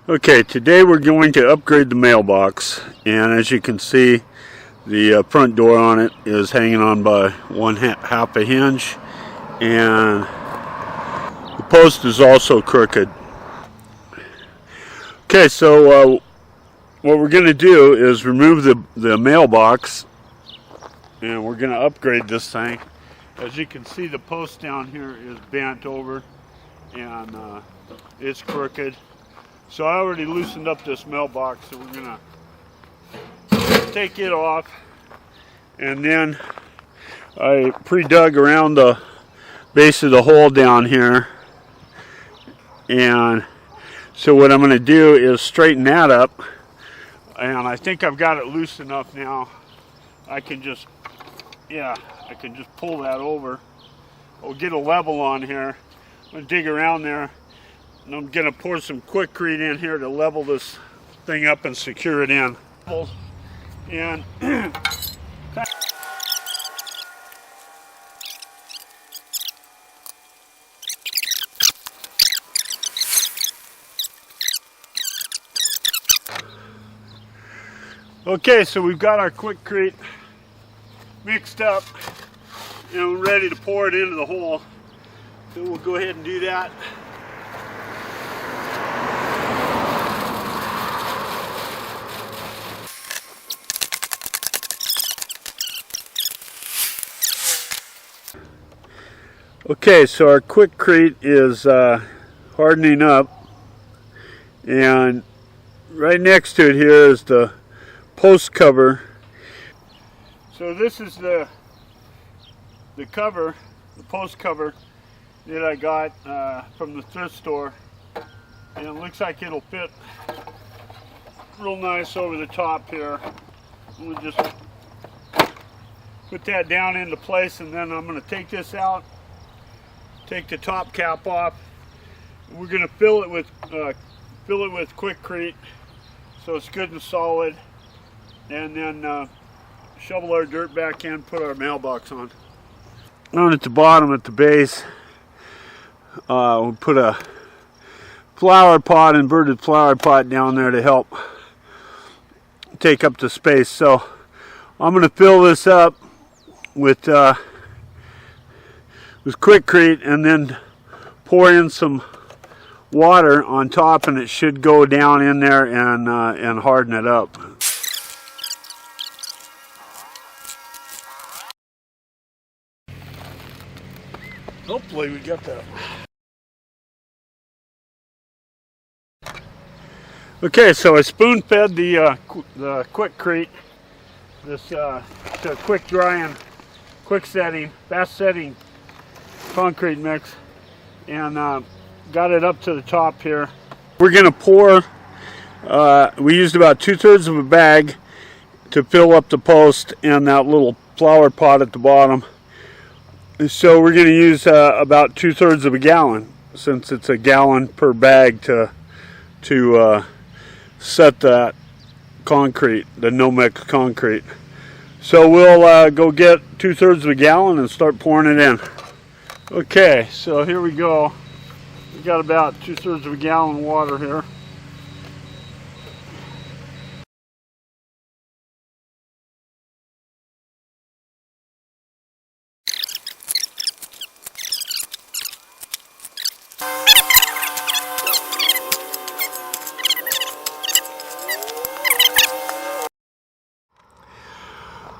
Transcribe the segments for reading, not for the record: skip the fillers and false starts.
Okay, today we're going to upgrade the mailbox, and as you can see, the front door on it is hanging on by half a hinge, and the post is also crooked. Okay, so what we're going to do is remove the mailbox, and we're going to upgrade this thing. As you can see, the post down here is bent over, and it's crooked. So I already loosened up this mailbox, so we're gonna take it off, and then I pre-dug around the base of the hole down here, and so what I'm gonna do is straighten that up, and I think I've got it loose enough now. I can just pull that over. I'll get a level on here. I'm gonna dig around there. And I'm going to pour some Quickrete in here to level this thing up and secure it in. And okay, so we've got our Quickrete mixed up and we're ready to pour it into the hole. So we'll go ahead and do that. Okay, so our Quickrete is hardening up, and right next to it here is the post cover. So this is the cover, the post cover that I got from the thrift store, and it looks like it'll fit real nice over the top here. We'll just put that down into place, and then I'm going to take this out. Take the top cap off. We're going to fill it with Quickrete so it's good and solid, and then shovel our dirt back in, put our mailbox on. Down at the bottom, at the base, we'll put a flower pot, inverted flower pot down there to help take up the space. So I'm going to fill this up with Quickrete and then pour in some water on top, and it should go down in there and harden it up. Hopefully we got that. Okay, so I spoon fed the Quickrete, this to quick drying, quick setting, fast setting concrete mix, and got it up to the top here. We're going to pour, we used about 2/3 of a bag to fill up the post and that little flower pot at the bottom. So we're going to use about 2/3 of a gallon, since it's a gallon per bag to set that concrete, the no-mix concrete. So we'll go get 2/3 of a gallon and start pouring it in. Okay, so here we go. We've got about 2/3 of a gallon of water here.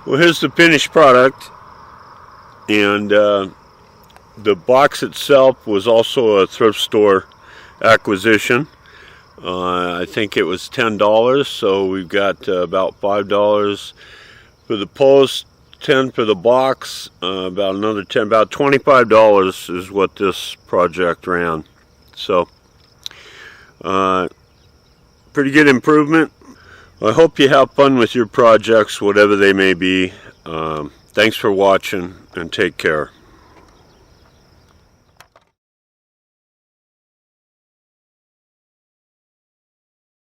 Well, here's the finished product, and the box itself was also a thrift store acquisition. I think it was $10, so we've got about $5 for the post, $10 for the box, about another $10, about $25 is what this project ran. So, pretty good improvement. I hope you have fun with your projects, whatever they may be. Thanks for watching, and take care.